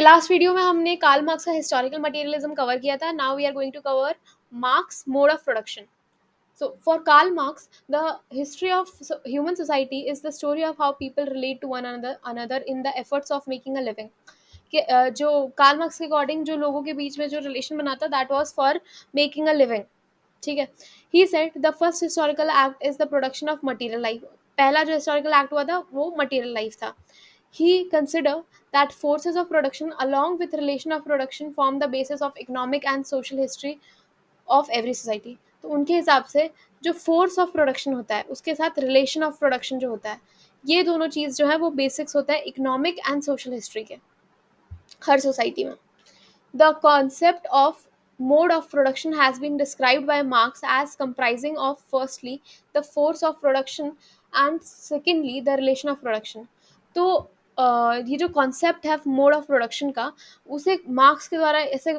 Last video में हमने Karl Marx का हिस्टोरिकल मटेरियलिज्म कवर किया था. Now we are going to cover Marx mode of production. So, for Karl Marx, the history of human society is the story of how people relate to one another in the efforts of making a living. कि जो Karl Marx के according जो लोगों के बीच में जो relation बना था that was for making a living. ठीक है. He said the first historical act is the production of material life. पहला जो हिस्टोरिकल एक्ट हुआ था वो मटेरियल लाइफ था. He consider that forces of production along with relation of production form the basis of economic and social history of every society. तो उनके हिसाब से जो फोर्स ऑफ प्रोडक्शन होता है उसके साथ रिलेशन ऑफ प्रोडक्शन जो होता है ये दोनों चीज़ जो है वो बेसिक्स होता है इकोनॉमिक एंड सोशल हिस्ट्री के हर सोसाइटी में. The concept of mode of production has been described by Marx as comprising of firstly the force of production and secondly the relation of production. तो ये जो concept है mode of production का उसे marks के द्वारा ऐसे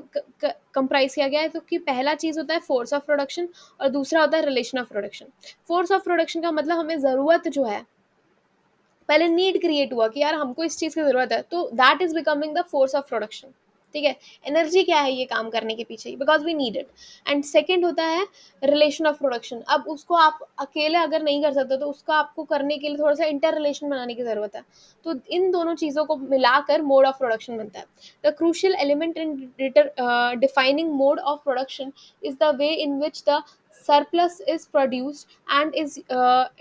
कंप्राइज किया गया है. तो कि पहला चीज़ होता है फोर्स ऑफ प्रोडक्शन और दूसरा होता है relation of production. Force of production का मतलब हमें ज़रूरत जो है पहले नीड क्रिएट हुआ कि यार हमको इस चीज़ की ज़रूरत है तो that is becoming the force of production. ठीक है. एनर्जी क्या है ये काम करने के पीछे because we need it. And second होता है रिलेशन ऑफ प्रोडक्शन. अब उसको आप अकेले अगर नहीं कर सकते तो उसका आपको करने के लिए थोड़ा सा इंटर रिलेशन बनाने की ज़रूरत है. तो इन दोनों चीज़ों को मिलाकर मोड ऑफ प्रोडक्शन बनता है. The crucial element in defining mode of production is the way in which the surplus is produced and is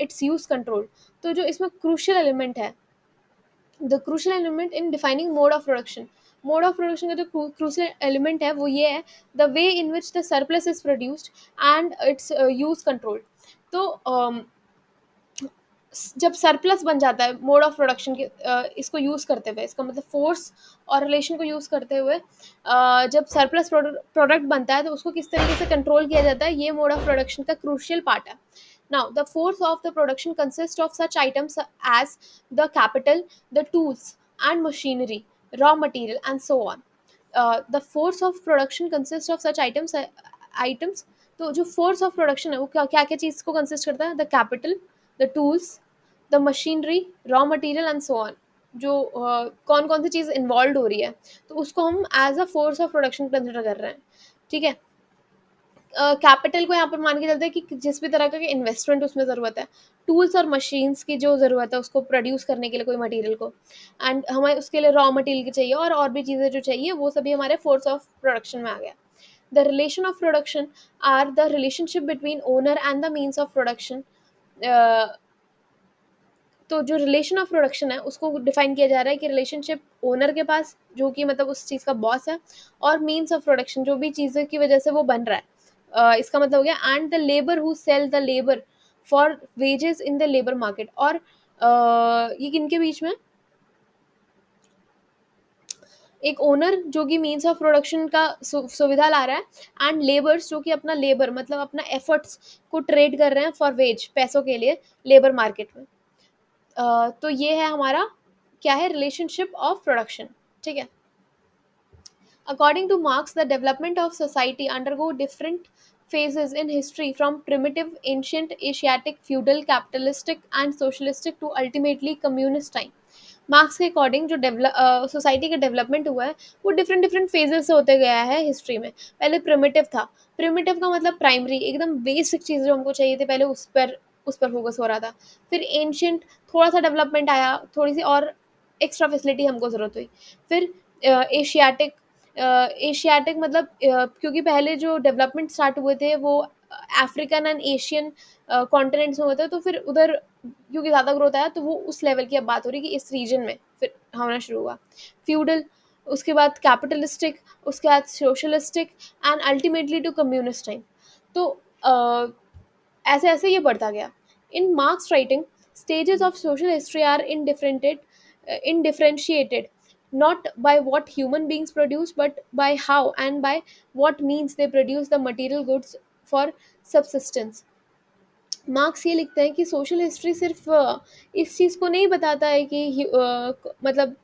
its use controlled. तो जो इसमें क्रूशियल एलिमेंट है the crucial element in defining mode of production. Mode of production का जो crucial element है वो ये है the way in which the surplus is produced and it's use controlled. तो जब सरप्लस बन जाता है मोड ऑफ प्रोडक्शन के इसको यूज़ करते हुए इसका मतलब फोर्स और रिलेशन को यूज़ करते हुए जब सरप्लस प्रोडक्ट बनता है तो उसको किस तरीके से कंट्रोल किया जाता है ये मोड ऑफ प्रोडक्शन का क्रूशियल पार्ट है. Now, the force of the production consists of such items as the capital, the tools and machinery, raw material, and so on. The force of production consists of such items. तो जो force of production है वो क्या क्या चीज़ को consist करता है? The capital, the tools, the machinery, raw material, and so on. जो कौन कौन सी चीज़ इन्वॉल्व हो रही है तो उसको हम as a force of production consider कर रहे हैं. ठीक है. कैपिटल को यहाँ पर मान के चलते हैं कि जिस भी तरह का इन्वेस्टमेंट उसमें ज़रूरत है. टूल्स और मशीन्स की जो ज़रूरत है उसको प्रोड्यूस करने के लिए कोई मटेरियल को एंड हमें उसके लिए रॉ मटेरियल की चाहिए और भी चीज़ें जो चाहिए वो सभी हमारे फोर्स ऑफ प्रोडक्शन में आ गया. The relation of production are the relationship between owner and the means of production. तो जो रिलेशन ऑफ प्रोडक्शन है उसको डिफाइन किया जा रहा है कि रिलेशनशिप ओनर के पास जो कि मतलब उस चीज़ का बॉस है और मीन्स ऑफ प्रोडक्शन जो भी चीज़ों की वजह से वो बन रहा है. इसका मतलब हो गया and the labour who sell the labour for wages in the labour market. और ये किनके बीच में एक ओनर जो कि मीन्स ऑफ प्रोडक्शन का सुविधा ला रहा है एंड लेबर्स जो कि अपना लेबर मतलब अपना एफर्ट्स को ट्रेड कर रहे हैं फॉर वेज पैसों के लिए लेबर मार्केट में. तो ये है हमारा क्या है रिलेशनशिप ऑफ प्रोडक्शन. ठीक है. According two marks the development of society undergo different phases in history from primitive ancient asiatic feudal capitalistic and socialistic to ultimately communist time. Marks के अकॉर्डिंग जो सोसाइटी का डेवलपमेंट हुआ है वो different different phases से होते गया है हिस्ट्री में. पहले प्रिमिटिव था. प्रिमिटिव का मतलब प्राइमरी एकदम बेसिक चीज़ जो हमको चाहिए थी पहले उस पर फोकस हो रहा था. फिर एंशियंट थोड़ा सा डेवलपमेंट आया थोड़ी सी और एक्स्ट्रा फैसिलिटी हमको ज़रूरत हुई. फिर एशियाटिक एशियाटिक मतलब क्योंकि पहले जो डेवलपमेंट स्टार्ट हुए थे वो अफ्रीकन एंड एशियन कॉन्टिनेंट्स में होता है. तो फिर उधर क्योंकि ज़्यादा ग्रोथ आया तो वो उस लेवल की अब बात हो रही है कि इस रीजन में फिर होना शुरू हुआ. फ्यूडल उसके बाद कैपिटलिस्टिक उसके बाद socialistic and ultimately to communist time. तो ऐसे ऐसे ये बढ़ता गया. In Marx writing stages of social history are indifferentiated not by what human beings produce but by how and by what means they produce the material goods for subsistence. Marks ये लिखते हैं कि सोशल हिस्ट्री सिर्फ इस चीज़ को नहीं बताता है कि मतलब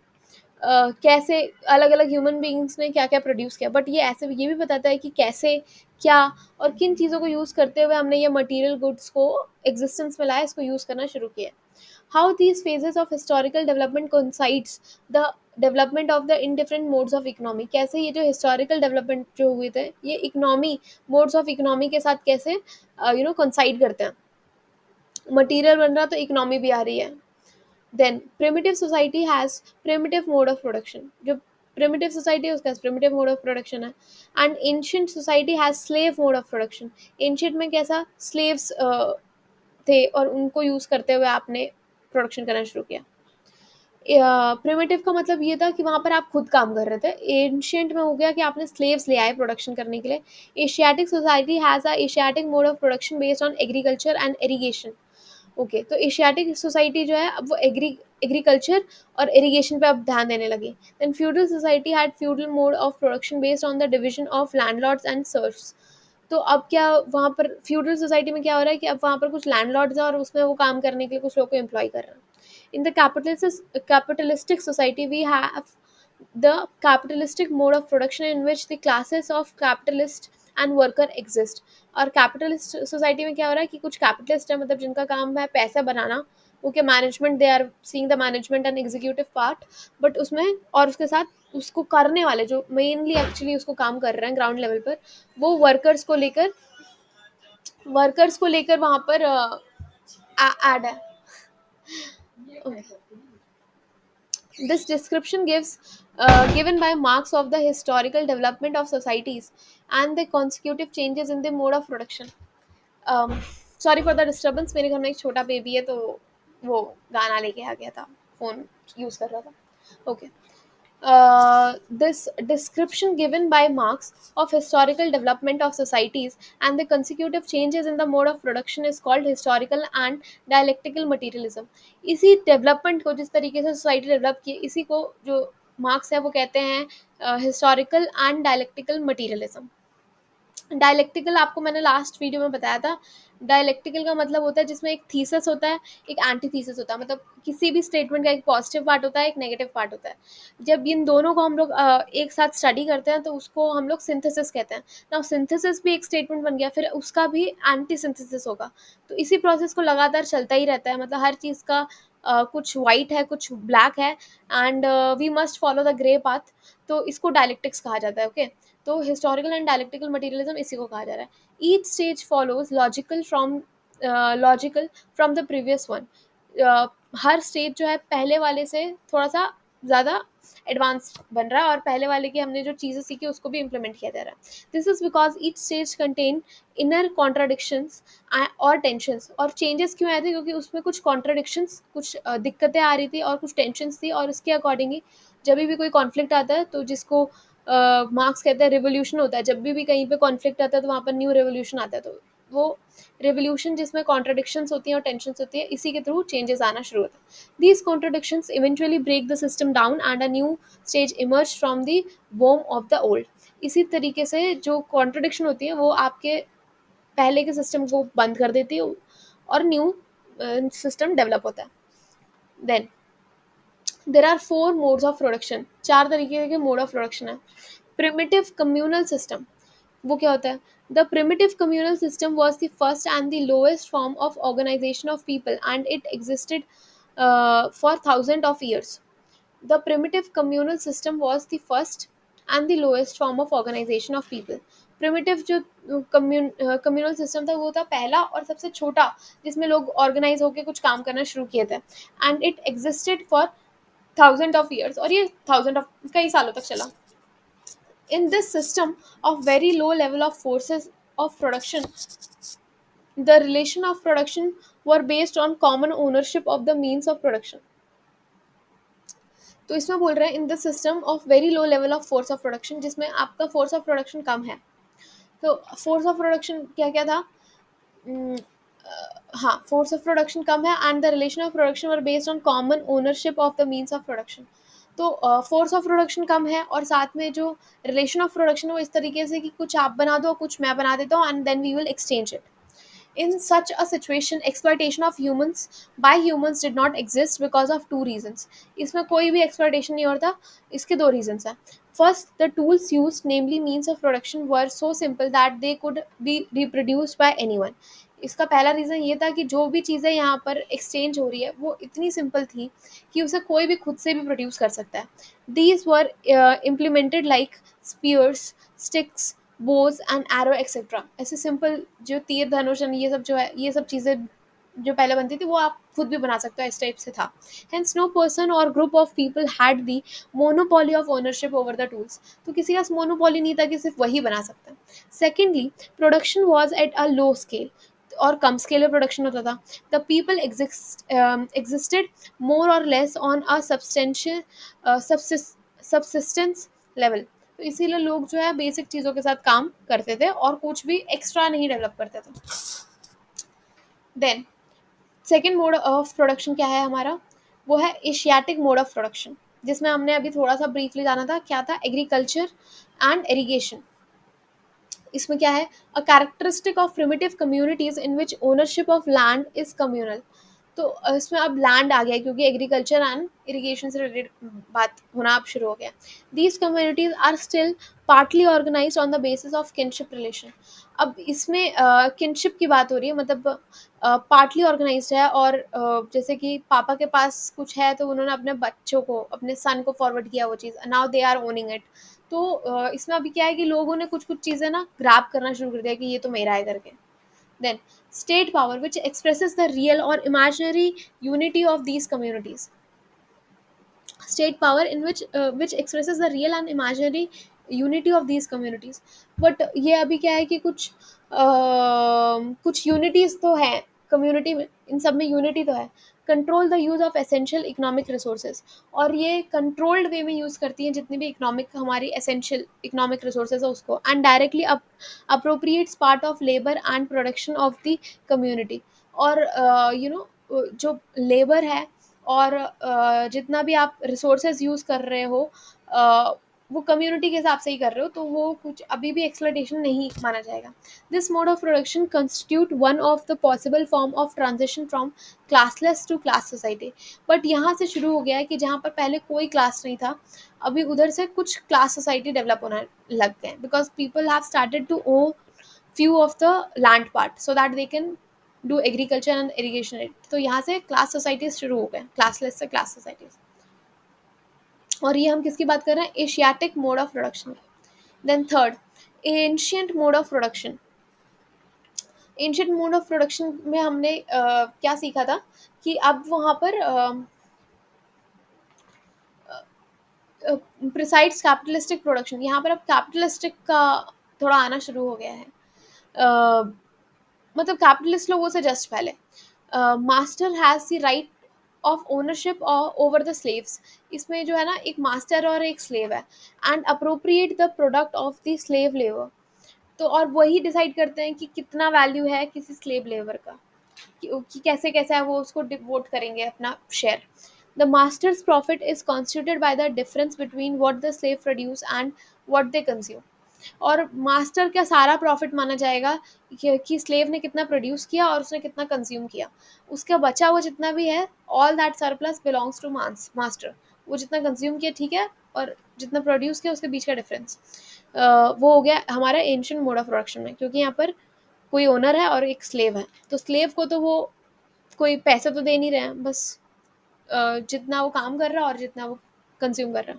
कैसे अलग अलग ह्यूमन बीइंग्स ने क्या क्या प्रोड्यूस किया बट ये भी बताता है कि कैसे क्या और किन चीज़ों को यूज़ करते हुए हमने ये मटेरियल गुड्स को एग्जिस्टेंस में लाया इसको यूज़ करना शुरू किया. How these phases of historical development coincides the development of the in different modes of economy, कैसे ये जो हिस्टोरिकल डेवलपमेंट जो हुए थे ये इकोनॉमी, मोड्स ऑफ इकोनॉमी के साथ कैसे कंसाइड करते हैं। मटेरियल बन रहा तो इकोनॉमी भी आ रही है। Then primitive society has primitive mode of production, जो प्रिमिटिव सोसाइटी है उसका प्रिमिटिव मोड ऑफ प्रोडक्शन है। And ancient society has slave mode of production, ancient में कैसा स्लेव्स थे और उनको यूज करते हुए आपने प्रोडक्शन करना शुरू किया। प्रिमिटिव का मतलब ये था कि वहाँ पर आप खुद काम कर रहे थे। एंशियंट में हो गया कि आपने स्लेव्स ले आए प्रोडक्शन करने के लिए। Asiatic society has a Asiatic mode of production based on agriculture and irrigation. Okay, तो एशियाटिक सोसाइटी जो है अब वो एग्रीकल्चर और इरिगेशन पे अब ध्यान देने लगी। Then feudal society had feudal mode of production based on the division of landlords and serfs. तो अब क्या वहाँ पर फ्यूडल सोसाइटी में क्या हो रहा है कि अब वहाँ पर कुछ लैंडलॉर्ड्स हैं और उसमें वो काम करने के लिए कुछ लोग को एम्प्लॉय कर रहे हैं। In the capitalistic society, we have the capitalistic mode of production in which the classes of capitalist and worker exist. और कैपिटलिस्ट सोसाइटी में क्या हो रहा है कि कुछ कैपिटलिस्ट है, मतलब जिनका काम है पैसा बनाना, okay, management, they are seeing the management and executive part, but उसमें और उसके साथ उसको करने वाले जो मेनली एक्चुअली उसको काम कर रहे हैं ग्राउंड लेवल पर, वो वर्कर्स को लेकर वहाँ पर ऐड है। Okay. This description given by Marx of the historical development of societies and the consecutive changes in the mode of production. Sorry for the disturbance, मेरे घर में एक छोटा बेबी है तो वो गाना लेके आ गया था, फ़ोन यूज़ कर रहा था। Okay, this description given by Marx of historical development of societies and the consecutive changes in the mode of production is called historical and dialectical materialism. इसी डेवलपमेंट को, जिस तरीके से सोसाइटी डेवलप की, इसी को जो मार्क्स है वो कहते हैं historical and dialectical materialism. Dialectical आपको मैंने लास्ट वीडियो में बताया था। डायलेक्टिकल का मतलब होता है जिसमें एक थीसिस होता है, एक एंटी थीसिस होता है, मतलब किसी भी स्टेटमेंट का एक पॉजिटिव पार्ट होता है, एक नेगेटिव पार्ट होता है। जब इन दोनों को हम लोग एक साथ स्टडी करते हैं तो उसको हम लोग सिंथेसिस कहते हैं। नाउ सिंथेसिस भी एक स्टेटमेंट बन गया, फिर उसका भी एंटी सिंथेसिस होगा। तो इसी प्रोसेस को लगातार चलता ही रहता है, मतलब हर चीज़ का कुछ वाइट है कुछ ब्लैक है, and we must follow the grey path. तो इसको डायलेक्टिक्स कहा जाता है। ओके, तो हिस्टोरिकल एंड डायलेक्टिकल मटेरियलिज्म इसी को कहा जा रहा है। Each stage follows logical from the previous one. Her stage जो है पहले वाले से थोड़ा सा ज़्यादा एडवांस बन रहा है, और पहले वाले की हमने जो चीज़ें सीखी उसको भी इम्प्लीमेंट किया जा रहा है। This is because each stage contain inner contradictions और टेंशंस। और चेंजेस क्यों आए थे? क्योंकि उसमें कुछ कॉन्ट्राडिक्शंस, कुछ दिक्कतें आ रही थी और कुछ टेंशंस थी, और उसके अकॉर्डिंग ही जब भी कोई कॉन्फ्लिक्ट आता है तो जिसको मार्क्स कहते हैं रिवोल्यूशन होता है। जब भी कहीं पे कॉन्फ्लिक्ट आता है तो वहाँ पर न्यू रेवोल्यूशन आता है। तो वो रेवोल्यूशन जिसमें कॉन्ट्राडिक्शंस होती हैं और टेंशंस होती है, इसी के थ्रू चेंजेस आना शुरू होता है। These contradictions eventually break the system down and a new stage emerge from the womb of the old. इसी तरीके से जो कॉन्ट्राडिक्शन होती है वो आपके पहले के सिस्टम को बंद कर देती है और न्यू सिस्टम डेवलप होता है। Then there are 4 modes of production, 4 तरीके के मोड ऑफ प्रोडक्शन है। प्रिमिटिव कम्युनल सिस्टम, वो क्या होता है? The primitive communal system was the first and the lowest form of organisation of people and it existed for thousand of years. The primitive communal system was the first and the lowest form of organisation of people. Primitive जो communal system था वो था पहला और सबसे छोटा जिसमें लोग ऑर्गेनाइज होकर कुछ काम करना शुरू किए थे, and it existed for thousand of years, और ये थाउजेंड ऑफ कई सालों तक चला। In this system of very low level of forces of production, the relation of production were based on common ownership of the means of production. तो इसमें बोल रहे हैं in the system of very low level of force of production, जिसमें आपका force of production कम है। तो force of production क्या क्या था? Hmm, हाँ, फोर्स ऑफ प्रोडक्शन कम है and the relation of production were based on common ownership of the means of production. तो फोर्स ऑफ प्रोडक्शन कम है और साथ में जो रिलेशन ऑफ प्रोडक्शन वो इस तरीके से कि कुछ आप बना दो कुछ मैं बना देता हूँ and then we will exchange it. In such a situation, exploitation of humans by humans did not exist because of two reasons. इसमें कोई भी exploitation नहीं होता, इसके दो reasons हैं. First, the tools used, namely means of production, were so simple that they could be reproduced by anyone. इसका पहला रीज़न ये था कि जो भी चीज़ें यहाँ पर एक्सचेंज हो रही है वो इतनी सिंपल थी कि उसे कोई भी खुद से भी प्रोड्यूस कर सकता है. These were implemented like spears, sticks, bows and arrow etcetera. ऐसे सिंपल जो तीर धनुष and ये सब जो है, ये सब चीज़ें जो पहले बनती थी वो आप खुद भी बना सकते हो, इस टाइप से था. Hence no person or group of people had the monopoly of ownership over the tools. तो किसी का मोनोपोली नहीं था कि सिर्फ वही बना सकता है. Secondly, production was at a low scale, और कम स्केल में प्रोडक्शन होता था. द पीपल एग्जिस्टेड मोर और less on a substantial subsistence level. तो इसीलिए लोग जो है बेसिक चीज़ों के साथ काम करते थे और कुछ भी एक्स्ट्रा नहीं डेवलप करते थे. Then second mode of production क्या है हमारा, वो है एशियाटिक मोड ऑफ प्रोडक्शन, जिसमें हमने अभी थोड़ा सा ब्रीफली जाना था. क्या था? Agriculture and irrigation. इसमें क्या है? A characteristic of primitive communities in which ownership of land is communal. तो इसमें अब लैंड आ गया क्योंकि एग्रीकल्चर एंड इरिगेशन से रिलेटेड बात होना अब शुरू हो गया. These communities are still partly organise on the basis of kinship relation. अब इसमें किनशिप की बात हो रही है, मतलब पार्टली ऑर्गेनाइज्ड है, और जैसे कि पापा के पास कुछ है तो उन्होंने अपने बच्चों को, अपने सन को फॉरवर्ड किया वो चीज़, now they are owning it. तो इसमें अभी क्या है कि लोगों ने कुछ कुछ चीज़ें ना ग्रैब करना शुरू कर दिया कि ये तो मेरा है करके. Then state power which expresses the real or imaginary unity of these communities. State power in which expresses the real and imaginary unity of these communities. But ये अभी क्या है कि कुछ यूनिटीज तो है कम्युनिटी में, इन सब में यूनिटी तो है. Control the use of essential economic resources, और ये कंट्रोल्ड वे में यूज़ करती हैं जितनी भी इकोनॉमिक हमारी एसेंशियल इकोनॉमिक रिसोर्सेज है उसको, and directly appropriates part of labour and production of the community. और जो लेबर है और जितना भी आप रिसोर्सेज यूज़ कर रहे हो, अ, वो कम्युनिटी के हिसाब से ही कर रहे हो, तो वो कुछ अभी भी एक्सप्लॉइटेशन नहीं माना जाएगा. This mode of production constitute one of the possible form of transition from classless to class society. But यहाँ से शुरू हो गया है कि जहाँ पर पहले कोई क्लास नहीं था, अभी उधर से कुछ क्लास सोसाइटी डेवलप होना लग गए, because people have started to own few of the land part so that they can do agriculture and irrigation. तो यहाँ से क्लास सोसाइटीज शुरू हो गए, क्लासलेस से क्लास सोसाइटीज. और ये हम किसकी बात कर रहे हैं? Asiatic mode of production. Then third, ancient mode of production. Ancient mode of production में हमने क्या सीखा था कि अब वहाँ पर प्रिसाइड्स कैपिटलिस्टिक प्रोडक्शन, यहाँ पर अब कैपिटलिस्टिक का थोड़ा आना शुरू हो गया है. अ, मतलब कैपिटलिस्ट लोगों से जस्ट पहले master has the right of ownership over the slaves. इसमें जो है ना, एक मास्टर और एक स्लेव है, and appropriate the product of the slave labour. तो और वही डिसाइड करते हैं कि कितना वैल्यू है किसी स्लेव लेबर का, कि कैसे कैसे है वो उसको डिवोट करेंगे अपना share. The masters profit is constituted by the difference between what the slave produce and what they consume. और मास्टर का सारा प्रॉफिट माना जाएगा कि स्लेव ने कितना प्रोड्यूस किया और उसने कितना कंज्यूम किया. उसका बचा हुआ जितना भी है, all that surplus belongs to master. वो जितना कंज्यूम किया ठीक है, और जितना प्रोड्यूस किया उसके बीच का डिफरेंस, वो हो गया हमारा एंशियंट मोड ऑफ प्रोडक्शन में, क्योंकि यहाँ पर कोई ओनर है और एक स्लेव है. तो स्लेव को तो वो कोई पैसे तो दे नहीं रहे हैं, बस जितना वो काम कर रहा है और जितना वो कंज्यूम कर रहा है.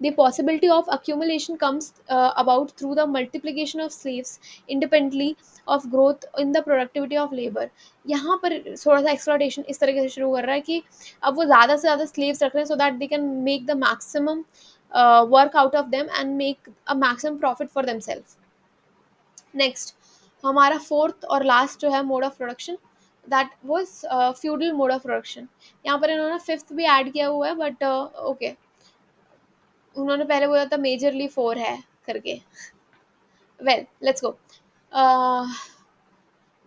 The possibility of accumulation comes about through the multiplication of slaves independently of growth in the productivity of labour. यहाँ पर थोड़ा सा एक्सप्लॉयटेशन इस तरीके से शुरू कर रहा है कि अब वो ज़्यादा से ज़्यादा स्लेव्स रख रहे हैं so that they can make the maximum work out of them and make a maximum profit for them self. Next, हमारा फोर्थ और लास्ट जो है mode of production, that was feudal mode of production. यहाँ पर इन्होंने fifth भी add किया हुआ है, बट ओके, उन्होंने पहले बोला था मेजरली फोर है करके. Well, let's go.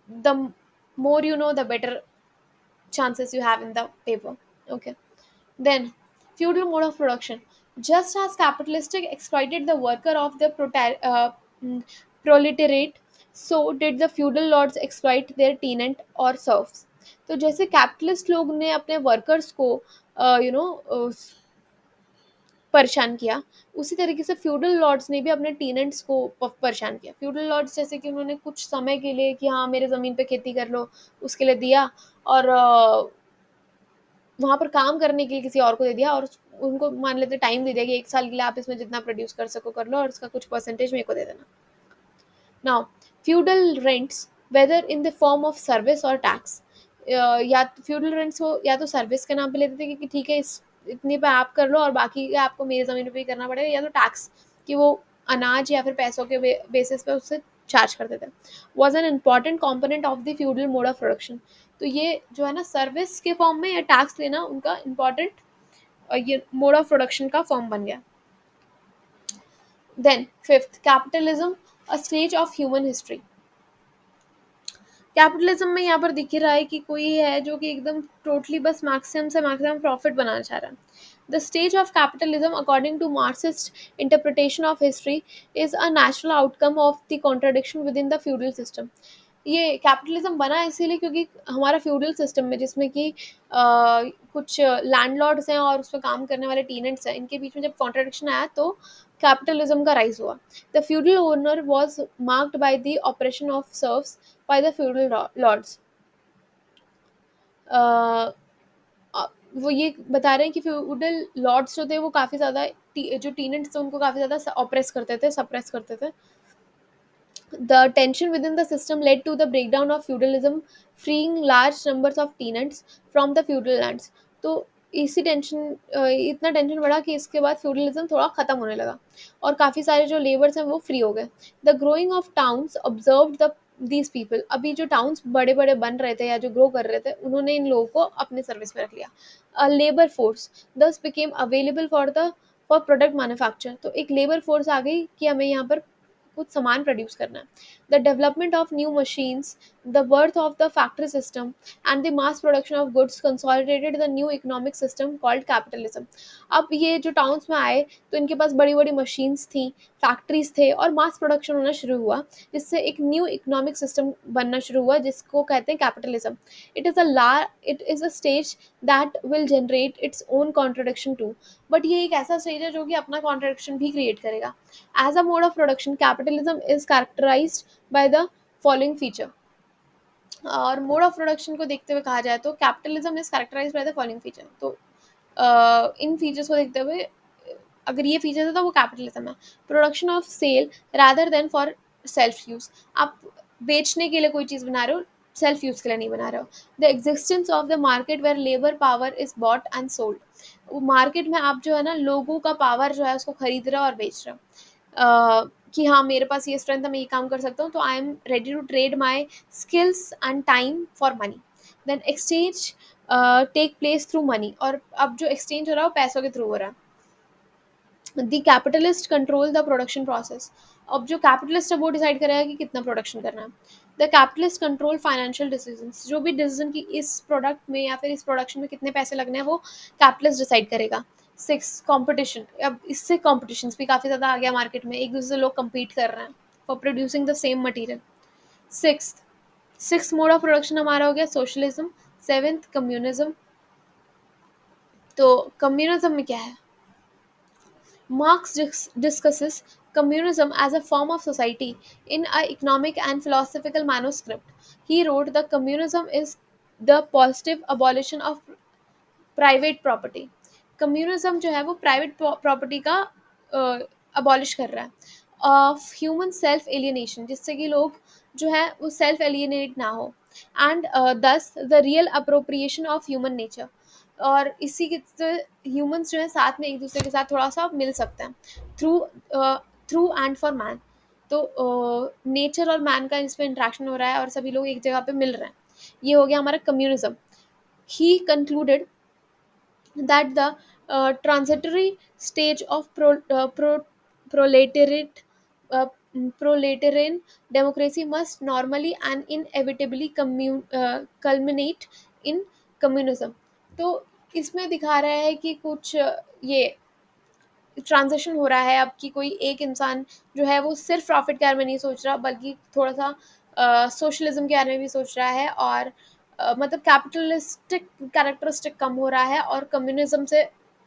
The more you know the better chances you have in the paper. Okay. Then, feudal mode of production. Just as capitalistic exploited the worker of the mm, proletariat, so did the feudal lords exploit their tenant or serfs. तो जैसे capitalist लोग ने अपने workers को you know परेशान किया, उसी तरीके से फ्यूडल लॉर्ड्स ने भी अपने टेनेंट्स को परेशान किया। फ्यूडल लॉर्ड्स जैसे कि उन्होंने कुछ समय के लिए कि हाँ मेरे ज़मीन पे खेती कर लो, उसके लिए दिया, और वहाँ पर काम करने के लिए किसी और को दे दिया, और उनको मान लेते टाइम दे दिया कि 1 साल के लिए आप इसमें जितना प्रोड्यूस कर सको कर लो, और उसका कुछ परसेंटेज मेरे को दे देना। Now, feudal rents, whether in the form of service or tax, या फ्यूडल रेंट्स हो या तो सर्विस के नाम पे लेते थे कि ठीक है इस इतने पे आप कर लो और बाकी का आपको मेरी ज़मीन पे ही करना पड़ेगा, या तो टैक्स कि वो अनाज या फिर पैसों के बेसिस पे उससे चार्ज करते थे। Was an important component of the feudal mode of production. तो ये जो है ना सर्विस के फॉर्म में या टैक्स लेना उनका इम्पॉर्टेंट ये मोड ऑफ प्रोडक्शन का फॉर्म बन गया। Then fifth, capitalism, a stage of human history. Capitalism में यहाँ पर दिख ही रहा है कि कोई है जो कि एकदम टोटली बस मैक्सिमम से मैक्सिमम प्रॉफिट बनाना चाह रहा है। The stage of capitalism according to Marxist interpretation of history is a natural outcome of the contradiction within the feudal system. ये कैपिटलिज्म बना इसीलिए क्योंकि हमारा फ्यूडल सिस्टम में जिसमें कि कुछ लैंडलॉर्ड्स हैं और उसमें काम करने वाले टीनेंट्स हैं, इनके बीच में जब कॉन्ट्रडिक्शन आया तो कैपिटलिज्म का राइज हुआ। The feudal owner was marked by the operation of serves by the feudal lords. वो ये बता रहे हैं कि फ्यूडल लॉर्ड्स जो थे वो काफ़ी ज़्यादा जो टीनेंट्स थे उनको काफ़ी ज़्यादा ऑपरेस करते थे, सप्रेस करते थे। The tension within the system led to the breakdown of feudalism, freeing large numbers of tenants from the feudal lands. तो इसी टेंशन इतना टेंशन बढ़ा कि इसके बाद फ्यूडलिज्म थोड़ा ख़त्म होने लगा और काफ़ी सारे जो लेबर्स हैं वो फ्री हो गए। The growing of towns observe the these people. अभी जो टाउन्स बड़े बड़े बन रहे थे या जो ग्रो कर रहे थे उन्होंने इन लोगों को अपने सर्विस में रख लिया। लेबर फोर्स दस became available for product manufacture. तो एक लेबर फोर्स आ गई कि हमें यहाँ पर कुछ सामान प्रोड्यूस करना है। The development of new machines, the birth of the factory system and the mass production of goods consolidated the new economic system called capitalism. अब ये जो टाउन्स में आए तो इनके पास बड़ी बड़ी मशीन्स थी, फैक्ट्रीज थे और मास प्रोडक्शन होना शुरू हुआ, जिससे एक न्यू इकोनॉमिक सिस्टम बनना शुरू हुआ जिसको कहते हैं capitalism. It is a stage that will generate its own contradiction too. But ये एक ऐसा स्टेज है जो कि अपना कॉन्ट्रडिक्शन भी क्रिएट करेगा। As a mode of production, capitalism is characterized by the following feature. और मोड ऑफ प्रोडक्शन को देखते हुए कहा जाए तो capitalism is characterised by the following feature. तो इन फीचर्स को देखते हुए अगर ये फीचर्स है तो वो कैपिटलिज्म है। Production of sale rather than for self use. आप बेचने के लिए कोई चीज़ बना रहे हो, सेल्फ यूज के लिए नहीं बना रहे हो। The existence of the market where labour power is bought and sold. Market में आप जो है ना लोगों का पावर जो है उसको खरीद रहे हो और बेच रहे हो। कि हाँ मेरे पास ये स्ट्रेंथ है, मैं ये काम कर सकता हूँ, तो I am ready to trade my skills and time for money. Then exchange take place through money. और अब जो एक्सचेंज हो रहा है वो पैसों के थ्रू हो रहा है। The capitalist control the production process. अब जो कैपिटलिस्ट है वो डिसाइड करेगा कि कितना प्रोडक्शन करना है। The capitalist control financial decisions. जो भी डिसीजन की इस प्रोडक्ट में या फिर इस प्रोडक्शन में कितने पैसे लगने हैं वो कैपिटलिस्ट डिसाइड करेगा। Six, competition. अब इससे कॉम्पिटिशन भी काफ़ी ज़्यादा आ गया मार्केट में, एक दूसरे से लोग compete कर रहे हैं for producing the same material. Six six mode of production हमारा हो गया सोशलिज्म। Seventh, communism. तो कम्युनिज्म में क्या है? Marx discusses communism as a form of society in an economic and philosophical manuscript. He wrote that communism is the positive abolition of private property. Communism जो है वो प्राइवेट प्रॉपर्टी का abolish कर रहा है। ऑफ ह्यूमन सेल्फ एलियनेशन, जिससे कि लोग जो है वो सेल्फ एलियनेट ना हो। एंड दस the real appropriation of human nature. और इसी के ह्यूमंस जो है साथ में एक दूसरे के साथ थोड़ा सा मिल सकते हैं through through and for man. तो नेचर और मैन का इसमें इंट्रैक्शन हो रहा है और सभी लोग एक जगह पे मिल रहे हैं। ये हो गया हमारा communism. He concluded that the transitory stage of proletariat uh, proletarian democracy must normally and inevitably culminate in communism। तो इसमें दिखा रहा है कि कुछ ये ट्रांजिशन हो रहा है अब कि कोई एक इंसान जो है वो सिर्फ प्रॉफिट के बारे में नहीं सोच रहा बल्कि थोड़ा सा सोशलिज्म के बारे में भी सोच रहा है। और मतलब कैपिटलिस्टिक कैरेक्टरिस्टिक कम हो रहा है और कम्युनिज्म से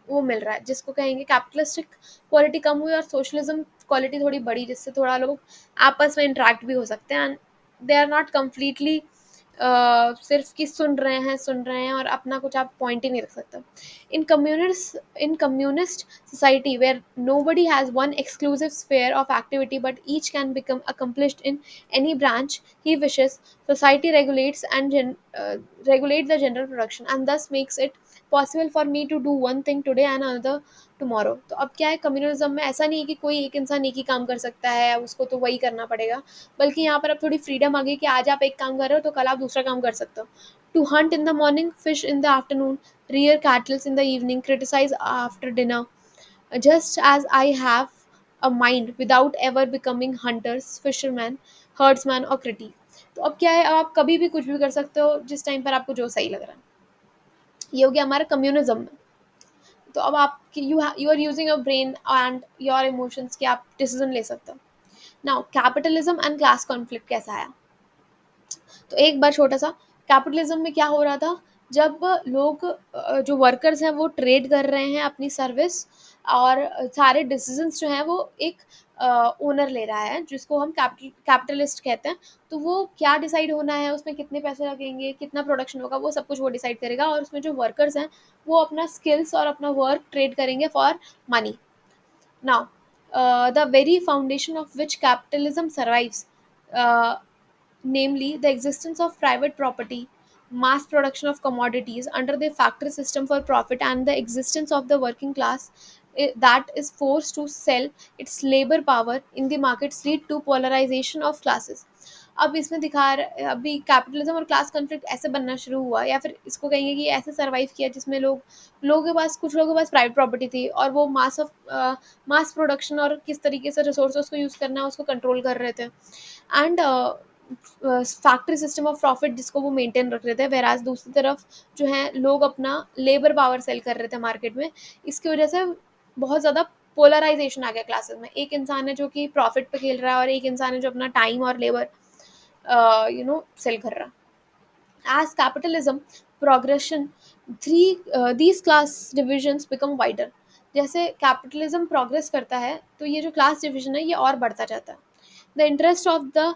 वो मिल रहा है, जिसको कहेंगे कैपिटलिस्टिक क्वालिटी कम हुई और सोशलिज्म क्वालिटी थोड़ी बढ़ी, जिससे थोड़ा लोग आपस में इंटरेक्ट भी हो सकते हैं, and they are not completely सिर्फ कि सुन रहे हैं और अपना कुछ आप पॉइंट ही नहीं रख सकते. In communist society where nobody has one exclusive sphere of activity but each can become accomplished in any branch he wishes, society regulate the general production and thus makes it possible for me to one thing today and another tomorrow. तो अब क्या है, communism में ऐसा नहीं है कि कोई एक इंसान एक ही काम कर सकता है, उसको तो वही करना पड़ेगा, बल्कि यहाँ पर अब थोड़ी फ्रीडम आ गई कि आज आप एक काम कर रहे हो तो कल आप दूसरा काम कर सकते हो. To hunt in the morning, fish in the afternoon, rear cattle in the evening, criticize after dinner, just as I have a mind without ever becoming hunters, fishermen, herdsman or critic. तो अब क्या है, अब आप कभी भी कुछ भी कर सकते हो जिस टाइम पर आपको जो सही लग रहा है. ये हो गया हमारा कम्युनिज्म में. तो अब आप you are using your brain and your emotions कि आप डिसीजन ले सकते हो. Now capitalism and class conflict कैसा आया. तो एक बार छोटा सा, कैपिटलिज्म में क्या हो रहा था, जब लोग जो वर्कर्स हैं वो ट्रेड कर रहे हैं अपनी सर्विस, और सारे डिसीजंस जो हैं वो एक ओनर ले रहा है जिसको हम कैपिटलिस्ट कहते हैं. तो वो क्या डिसाइड होना है, उसमें कितने पैसे लगेंगे, कितना प्रोडक्शन होगा, वो सब कुछ वो डिसाइड करेगा, और उसमें जो वर्कर्स हैं वो अपना स्किल्स और अपना वर्क ट्रेड करेंगे for money. Now, the very foundation of which capitalism survives, uh, namely the existence of private property, mass production of commodities under the factory system for profit, and the existence of the working class that is forced to sell its labor power in the markets lead to polarization of classes. अब इसमें अभी capitalism और class conflict ऐसे बनना शुरू हुआ, या फिर इसको कहेंगे कि ऐसे सर्वाइव किया, जिसमें लोगों के पास, कुछ लोगों के पास प्राइवेट प्रॉपर्टी थी और वो मास प्रोडक्शन और किस तरीके से रिसोर्सेज को यूज़ करना है उसको कंट्रोल कर रहे थे, and factory system of profit जिसको वो मेंटेन रख रहे थे, वेराज दूसरी तरफ जो है लोग अपना लेबर पावर सेल कर रहे थे मार्केट में. इसकी वजह से बहुत ज़्यादा पोलराइजेशन आ गया क्लासेस में. एक इंसान है जो कि प्रॉफिट पे खेल रहा है और एक इंसान है जो अपना टाइम और लेबर सेल कर रहा. As capitalism progression, these class divisions become wider. जैसे कैपिटलिज्म प्रोग्रेस करता है तो ये जो क्लास डिविजन है ये और बढ़ता जाता है. The interest of the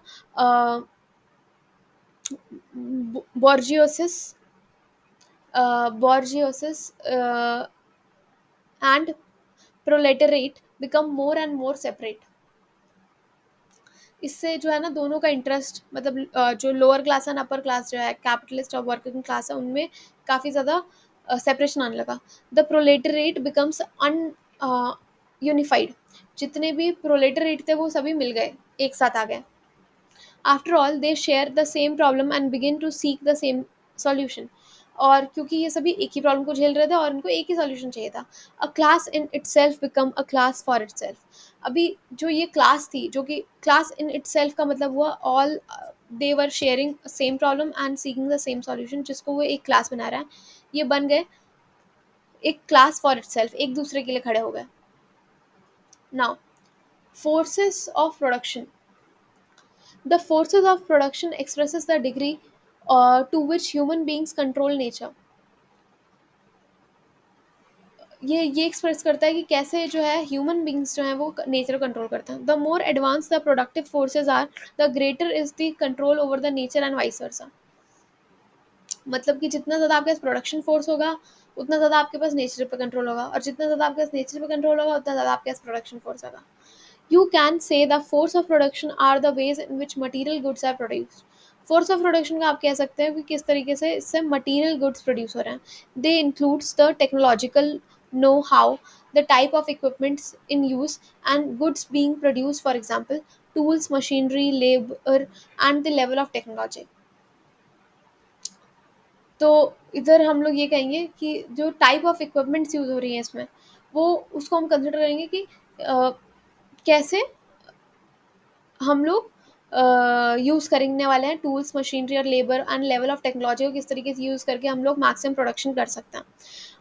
bourgeoisie bourgeoisie and proletariat become more and more separate. इससे जो है ना दोनों का इंटरेस्ट, मतलब जो lower class and upper class जो है, कैपिटलिस्ट और वर्किंग क्लास है, उनमें काफ़ी ज़्यादा सेपरेशन आने लगा. The proletariat becomes ununified. जितने भी प्रोलेटरेट थे वो सभी मिल गए, एक साथ आ गए. After all they share the same problem and begin to seek the same solution. और क्योंकि ये सभी एक ही प्रॉब्लम को झेल रहे थे और उनको एक ही सॉल्यूशन चाहिए था, अ class in it self become a class for it self. अभी जो ये क्लास थी, जो कि क्लास इन इट सेल्फ का मतलब हुआ all they were sharing same problem and seeking the same solution, जिसको वो एक क्लास बना रहा है, ये बन गए एक क्लास फॉर इट सेल्फ, एक दूसरे के लिए खड़े हो गए. Now, forces of production. The forces of production expresses the degree to which human beings control nature. ये एक्सप्रेस करता है कि कैसे जो है ह्यूमन बींग्स जो हैं वो नेचर कंट्रोल करते हैं. The more advance the productive forces are, the greater is the control over the nature and vice versa. मतलब कि जितना ज़्यादा आपके पास प्रोडक्शन फोर्स होगा उतना ज़्यादा आपके पास नेचर पे कंट्रोल होगा, और जितना ज़्यादा आपके पास नेचर पे कंट्रोल होगा उतना ज़्यादा आपके पास प्रोडक्शन फोर्स होगा. You can say the force of production are the ways in which material goods are produced. Force of production का आप कह सकते हैं कि किस तरीके से इससे मटेरियल गुड्स प्रोड्यूस हो रहे हैं. They includes the technological know how, the type of equipments in use and goods being produce, for example tools, machinery, labour and the level of technology. तो इधर हम लोग ये कहेंगे कि जो टाइप ऑफ इक्विपमेंट्स यूज़ हो रही हैं इसमें, वो उसको हम कंसिडर करेंगे कि कैसे हम लोग यूज़ करने वाले हैं टूल्स, मशीनरी और labour and level of technology को किस तरीके से यूज़ करके हम लोग मैक्सिमम प्रोडक्शन कर सकते हैं,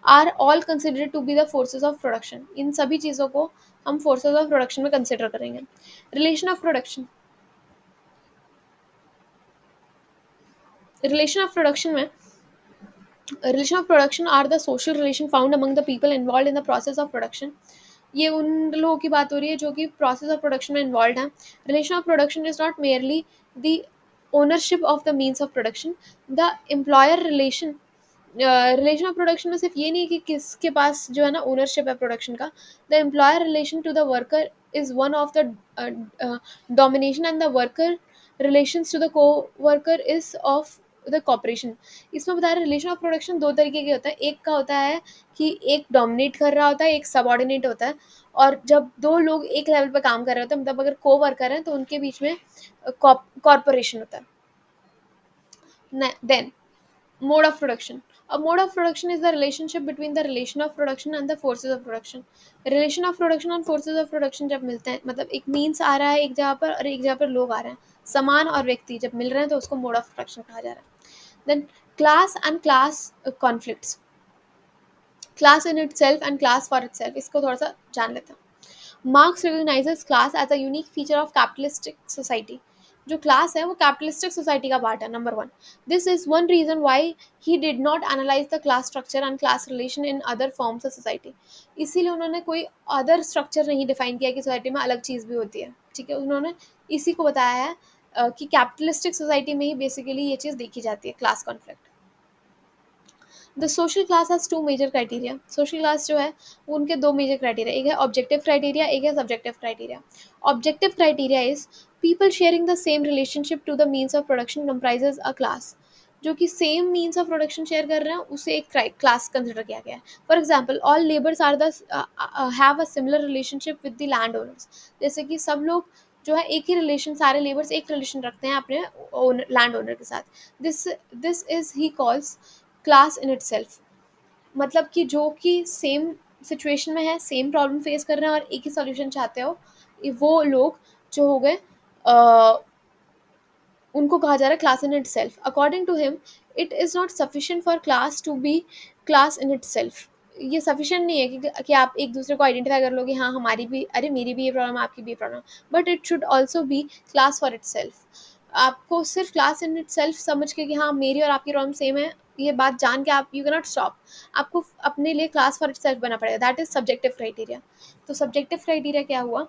are all considered to be the forces of production. इन सभी चीज़ों को हम फोर्सेज ऑफ प्रोडक्शन में कंसिडर करेंगे. Relation of production. Relation of production में A relation of production are the social relation found among the people involved in the process of production. ये उन लोगों की बात हो रही है जो कि प्रोसेस ऑफ प्रोडक्शन में इन्वॉल्व हैं. Relation of production is not merely the ownership of the means of production. The employer relation, relation of production में सिर्फ ये नहीं कि किसके पास जो है ना ओनरशिप है प्रोडक्शन का. The employer relation to the worker is one of the domination, and the worker relations to the co worker is of the cooperation. इसमें बता रहे रिलेशन ऑफ प्रोडक्शन दो तरीके के होता है. एक का होता है कि एक डोमिनेट कर रहा होता है, एक सबॉर्डिनेट होता है. और जब दो लोग एक लेवल पे काम कर रहे होते हैं, मतलब अगर को वर्कर हैं तो उनके बीच में कॉर्पोरेशन होता है. Then mode of production. A mode of production is the relationship between the relation of production and the forces of production. Relation of production and forces of production जब मिलते हैं, मतलब एक मीन्स आ रहा है एक जगह पर और एक जगह पर लोग आ रहे हैं, सामान और व्यक्ति जब मिल रहे हैं तो उसको मोड ऑफ प्रोडक्शन कहा जा रहा है. Then class and class conflicts. Class in itself and class for itself, इसको थोड़ा सा जान लेते हैं. Marx recognizes class as a unique feature of capitalistic society. जो क्लास है वो कैपिटलिस्टिक सोसाइटी का पार्ट है. Number one, this is one reason why he did not analyse the class structure and class relation in other forms of society. इसीलिए उन्होंने कोई other structure नहीं define किया कि सोसाइटी में अलग चीज़ भी होती है. ठीक है, उन्होंने इसी को बताया है कि कैपिटलिस्टिक सोसाइटी में ही बेसिकली ये चीज़ देखी जाती है, class conflict. The social class has two major criteria. Social class जो है वो उनके दो मेजर क्राइटेरिया, एक है ऑब्जेक्टिव क्राइटेरिया, एक है subjective criteria. Objective criteria is people sharing the same relationship to the means of production comprises a class. जो कि same means of production share कर रहे हैं उसे एक क्लास कंसिडर किया गया है. For example, all labours are the have a similar relationship with the land owners. जैसे कि सब लोग जो है एक ही रिलेशन, सारे लेबर्स एक रिलेशन रखते हैं अपने लैंड ओनर के साथ. This this is he calls class in itself. मतलब कि जो कि सेम सिचुएशन में है, सेम प्रॉब्लम फेस कर रहे हैं और एक ही सॉल्यूशन चाहते हो, वो लोग जो हो गए उनको कहा जा रहा है class in itself. According to him, it is not sufficient for class to be class in itself. ये सफिशिएंट नहीं है कि आप एक दूसरे को आइडेंटिफाई कर लो कि हाँ हमारी भी, अरे मेरी भी ये प्रॉब्लम, आपकी भी ये problem, but it should also be class for it self. आपको सिर्फ क्लास इन इट सेल्फ समझ के कि हाँ मेरी और आपकी प्रॉब्लम सेम है, ये बात जान के आप यू कैन नॉट स्टॉप. आपको अपने लिए क्लास फॉर इट सेल्फ बना पड़ेगा. That is subjective criteria. तो सब्जेक्टिव क्राइटेरिया क्या हुआ?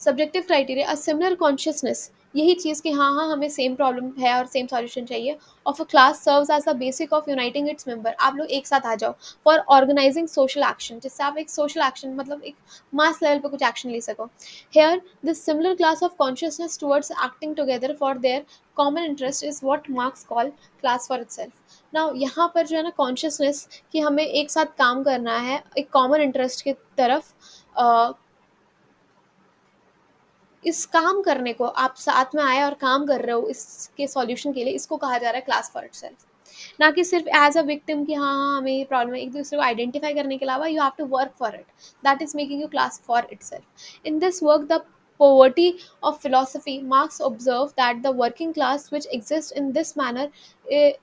Subjective criteria a similar consciousness, यही चीज़ कि हाँ हाँ हमें सेम प्रॉब्लम है और सेम सॉल्यूशन चाहिए. Of a class serves as the basic of uniting its member. आप लोग एक साथ आ जाओ फॉर ऑर्गेनाइजिंग सोशल एक्शन, जिससे आप एक सोशल एक्शन, मतलब एक मास लेवल पे कुछ एक्शन ले सको. Here this similar class of consciousness towards acting together for their common interest is what Marx call class for itself. Now यहाँ पर जो है ना कॉन्शियसनेस कि हमें एक साथ काम करना है एक कॉमन इंटरेस्ट की तरफ, इस काम करने को आप साथ में आए और काम कर रहे हो इसके सॉल्यूशन के लिए, इसको कहा जा रहा है क्लास फॉर इटसेल्फ. ना कि सिर्फ एज अ विक्टिम कि हाँ हाँ हमें ये प्रॉब्लम है. एक दूसरे को आइडेंटिफाई करने के अलावा you have to work for it. That is making you class for itself. In this work the poverty of philosophy, Marx observed that the working class which exists in this manner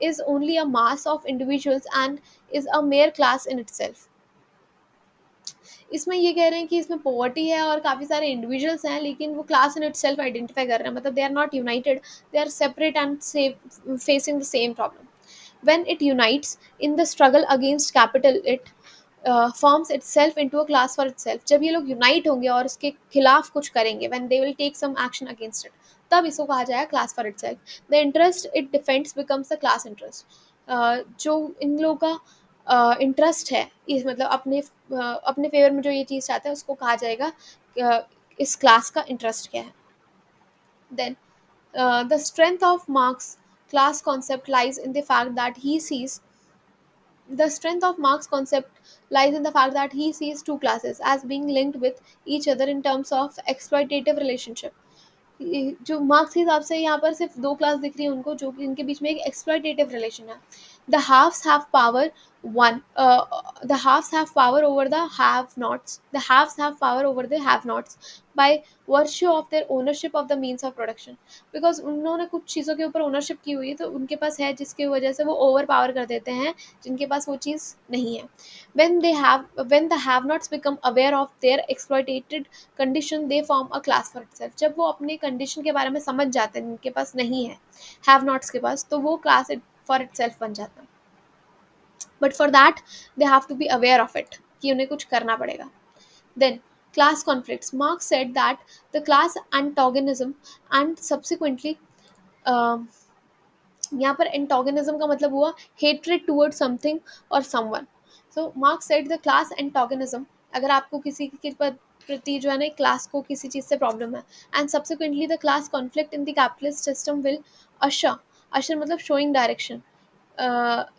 is only a mass of individuals and is a mere class in itself. इसमें ये कह रहे हैं कि इसमें poverty है और काफ़ी सारे इंडिविजुअल्स हैं, लेकिन वो क्लास इन इटसेल्फ आइडेंटिफाई कर रहे हैं, मतलब they are not united, they are separate and facing the same problem. when it unites in the struggle against capital, it forms itself into a class for itself. जब ये लोग unite होंगे और इसके खिलाफ कुछ करेंगे, when they will take some action against it, तब इसको कहा जाएगा class for itself. the interest it defends becomes the class interest. जो इन लोगों का इंटरेस्ट है, इस मतलब अपने फेवर में जो ये चीज़ चाहता है उसको कहा जाएगा इस क्लास का इंटरेस्ट क्या है. Then the strength of Marx class concept lies in the fact that he sees the strength of Marx concept lies in the fact that he sees two classes as being linked with each other in terms of exploitative relationship. जो marks के हिसाब से यहाँ पर सिर्फ दो class दिख रही है उनको, जो कि इनके बीच में एक एक्सप्लॉयटेटिव रिलेशन है. The haves have power one the haves have power over the have nots. The haves have power over the have nots by virtue of their ownership of the means of production. Because उन्होंने कुछ चीज़ों के ऊपर ownership की हुई है तो उनके पास है, जिसकी वजह से वो ओवर पावर कर देते हैं जिनके पास वो चीज़ नहीं है. when the have nots become aware of their exploited condition they form a class for itself. जब वो अपने कंडीशन के बारे में समझ जाते हैं जिनके पास नहीं है, हैव नॉट्स के पास, तो वो क्लास फॉर इट सेल्फ बन जाता है, but for that they have to be aware of it कि उन्हें कुछ करना पड़ेगा. Then class conflicts. Marx said that the class antagonism and subsequently यहाँ पर एंटोगनिज्म का मतलब हुआ हेट्रेड टूवर्ड समथिंग और someone. So Marx said the class antagonism, अगर आपको किसी के प्रति जो है ना क्लास को किसी चीज़ से प्रॉब्लम है, and subsequently the class conflict in the capitalist system will usher, usher मतलब showing direction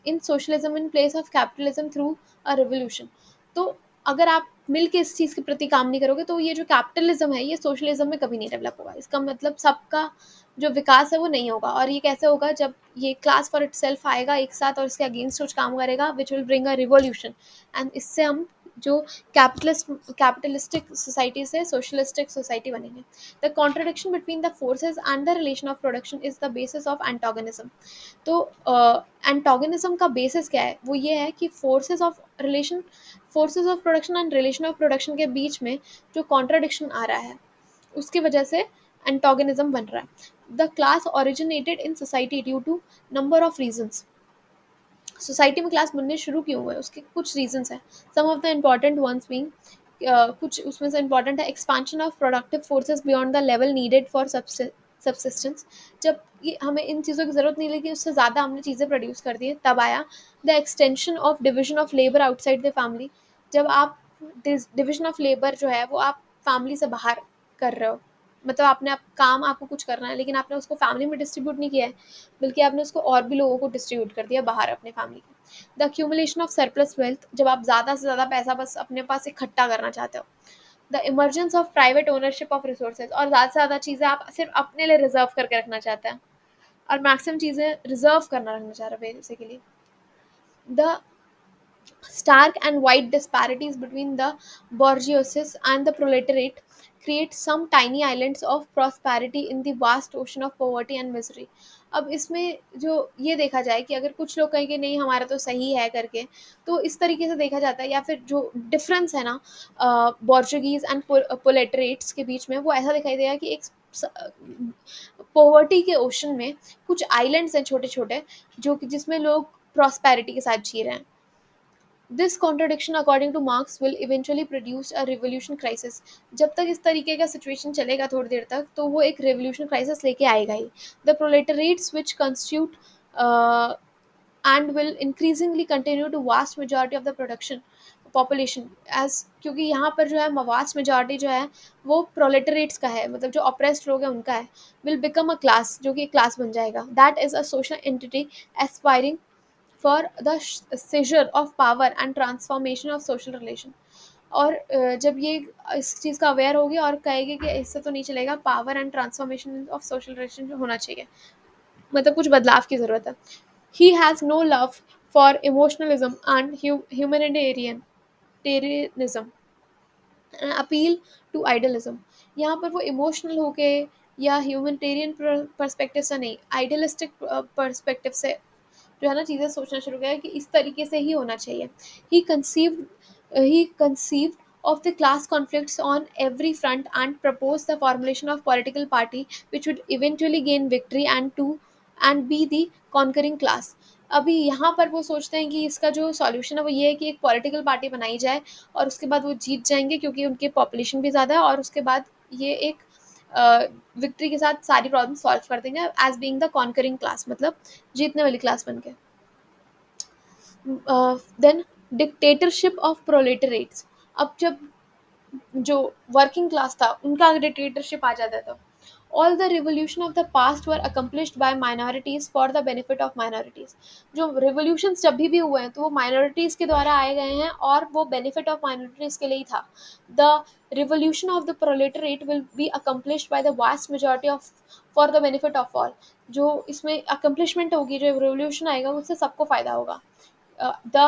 in socialism in place of capitalism through a revolution. तो अगर आप मिल के इस चीज़ के प्रति काम नहीं करोगे तो ये जो कैपिटलिज्म है ये सोशलिज्म में कभी नहीं डेवलप होगा. इसका मतलब सबका जो विकास है वो नहीं होगा. और ये कैसे होगा? जब ये क्लास फॉर इटसेल्फ आएगा एक साथ और इसके अगेंस्ट कुछ काम करेगा which will bring a revolution, and इससे हम जो कैपिटलिस्टिक सोसाइटी से सोशलिस्टिक सोसाइटी बनेंगे. The contradiction between the forces and the relation of production is the basis of antagonism. तो एंटागोनिज्म का बेसिस क्या है? वो ये है कि forces of production and relation of production के बीच में जो कॉन्ट्रडिक्शन आ रहा है उसकी वजह से एंटागोनिज्म बन रहा है. The class originated in society due to number of reasons. Society में क्लास बनने शुरू क्यों हुए उसके कुछ रीजंस हैं. Some of the important ones being, कुछ उसमें से इम्पॉर्टेंट है expansion of productive forces beyond the level needed for subsistence. जब ये हमें इन चीज़ों की ज़रूरत नहीं लगी उससे ज़्यादा हमने चीज़ें प्रोड्यूस कर दी हैं तब आया. The extension of division of labour outside the family. जब आप डिविजन ऑफ लेबर जो है वो आप फैमिली से बाहर कर रहे हो, मतलब आपने आप काम आपको कुछ करना है लेकिन आपने उसको फैमिली में डिस्ट्रीब्यूट नहीं किया है बल्कि आपने उसको और भी लोगों को डिस्ट्रीब्यूट कर दिया बाहर अपने फैमिली के. The accumulation of surplus wealth. जब आप ज़्यादा से ज़्यादा पैसा बस अपने पास इकट्ठा करना चाहते हो. The emergence of private ownership of resources. और ज़्यादा से ज़्यादा चीज़ें आप सिर्फ अपने लिए रिजर्व करके रखना चाहते हैं और मैक्सिमम चीज़ें रिजर्व करना रखना चाह रहे हैं basically. The stark and wide disparities between the bourgeoisie and the proletariat create some tiny islands of prosperity in the vast ocean of poverty and misery. अब इसमें जो ये देखा जाए कि अगर कुछ लोग कहें कि नहीं हमारा तो सही है करके, तो इस तरीके से देखा जाता है, या फिर जो डिफरेंस है ना बॉर्जुगीज एंड पोलेटरेट्स के बीच में, वो ऐसा दिखाई देगा कि एक पोवर्टी के ओशन में कुछ आइलैंड्स हैं छोटे छोटे जो कि जिसमें लोग प्रॉस्पेरिटी के साथ जी रहे हैं. This contradiction according two marks will eventually produce a revolution crisis. जब तक इस तरीके का सिचुएशन चलेगा थोड़ी देर तक तो वो एक रिवोल्यूशन क्राइसिस लेके आएगा ही. The proletariats which constitute and will increasingly continue to vast majority of the production population as, क्योंकि यहाँ पर जो है vast majority जो है वो प्रोलेटरेट्स का है, मतलब जो ऑप्रेस्ड लोग हैं उनका है. will become a class, जो कि एक क्लास बन जाएगा. that is a social entity aspiring for the seizure of power and transformation of social relation. और जब ये इस चीज़ का अवेयर होगी और कहेगी कि इससे तो नहीं चलेगा, power and transformation of social relation होना चाहिए, मतलब कुछ बदलाव की ज़रूरत है. He has no love for emotionalism and humanitarianism, appeal to idealism. यहाँ पर वो इमोशनल होके या ह्यूमैनिटेरियन पर्सपेक्टिव से नहीं, आइडियलिस्टिक पर्सपेक्टिव से जो है ना चीज़ें सोचना शुरू किया कि इस तरीके से ही होना चाहिए. ही conceived of the class conflicts on every front and proposed the formulation of political party which would eventually gain victory and be the conquering class. अभी यहाँ पर वो सोचते हैं कि इसका जो सॉल्यूशन है वो ये है कि एक पॉलिटिकल पार्टी बनाई जाए और उसके बाद वो जीत जाएंगे क्योंकि उनके पॉपुलेशन भी ज़्यादा है, और उसके बाद ये एक विक्ट्री के साथ सारी प्रॉब्लम सॉल्व कर देंगे as being the conquering class, मतलब जीतने वाली क्लास बन के. Then dictatorship of proletariats. अब जब जो वर्किंग क्लास था उनका डिक्टेटरशिप आ जाता था. All the revolution of the past were accomplished by minorities for the benefit of minorities. जो रिवोल्यूशन जब भी हुए हैं तो वो माइनॉरिटीज के द्वारा आए गए हैं और वो बेनिफिट ऑफ माइनॉरिटीज के लिए ही था. The revolution of the proletariat will be accomplished by the vast majority of for the benefit of all. जो इसमें अकम्प्लिशमेंट होगी, जो रिवोल्यूशन आएगा उससे सबको फायदा होगा. The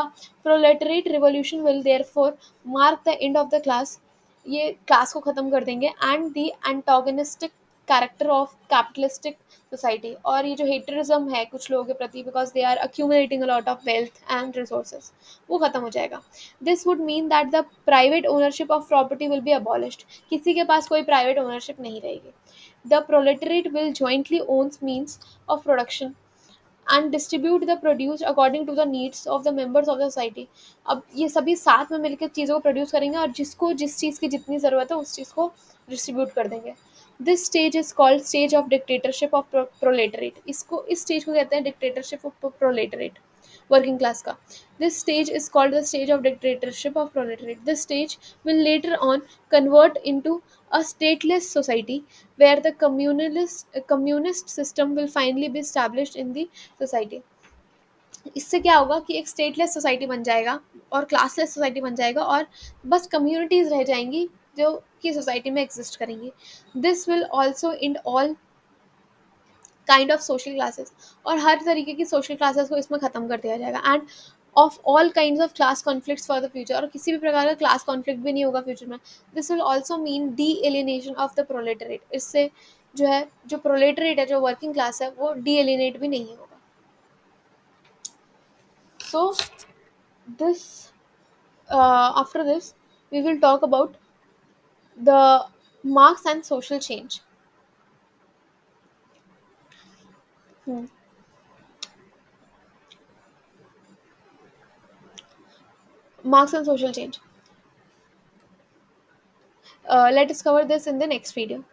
proletariat revolution will therefore mark the end of the class. ये क्लास को ख़त्म कर देंगे and the antagonistic character of capitalistic society. और ये जो हेटरिज्म है कुछ लोगों के प्रति because they are accumulating a lot of wealth and resources, वो ख़त्म हो जाएगा. This would mean that the private ownership of property will be abolished. किसी के पास कोई प्राइवेट ओनरशिप नहीं रहेगी. The proletariat will jointly owns means of production and distribute the produce according to the needs of the members of the society. अब ये सभी साथ में मिलकर चीज़ों को प्रोड्यूस करेंगे और जिसको जिस चीज़ की जितनी ज़रूरत है उस चीज़ को डिस्ट्रीब्यूट कर देंगे. This stage is called stage of dictatorship of proletariat. इसको इस स्टेज को कहते हैं dictatorship of proletariat, working class का. This stage is called the stage of dictatorship of proletariat. This stage will later on convert into a stateless society where the communist system will finally be established in the society. इससे क्या होगा कि एक stateless society बन जाएगा और classless society बन जाएगा और बस कम्युनिटीज रह जाएंगी जो कि सोसाइटी में एग्जिस्ट करेंगी. This will also in all kind of social classes, और हर तरीके की सोशल क्लासेस को इसमें ख़त्म कर दिया जाएगा. End of all kinds of class conflicts for the future, और किसी भी प्रकार का क्लास कॉन्फ्लिक्ट भी नहीं होगा फ्यूचर में. This will also mean de alienation of the proletariat. इससे जो है जो प्रोलेटरेट है, जो वर्किंग क्लास है, वो डी एलिनेट भी नहीं होगा. सो this after this we will talk about the Marx and social change. Hmm. Marx and social change. Let us cover this in the next video.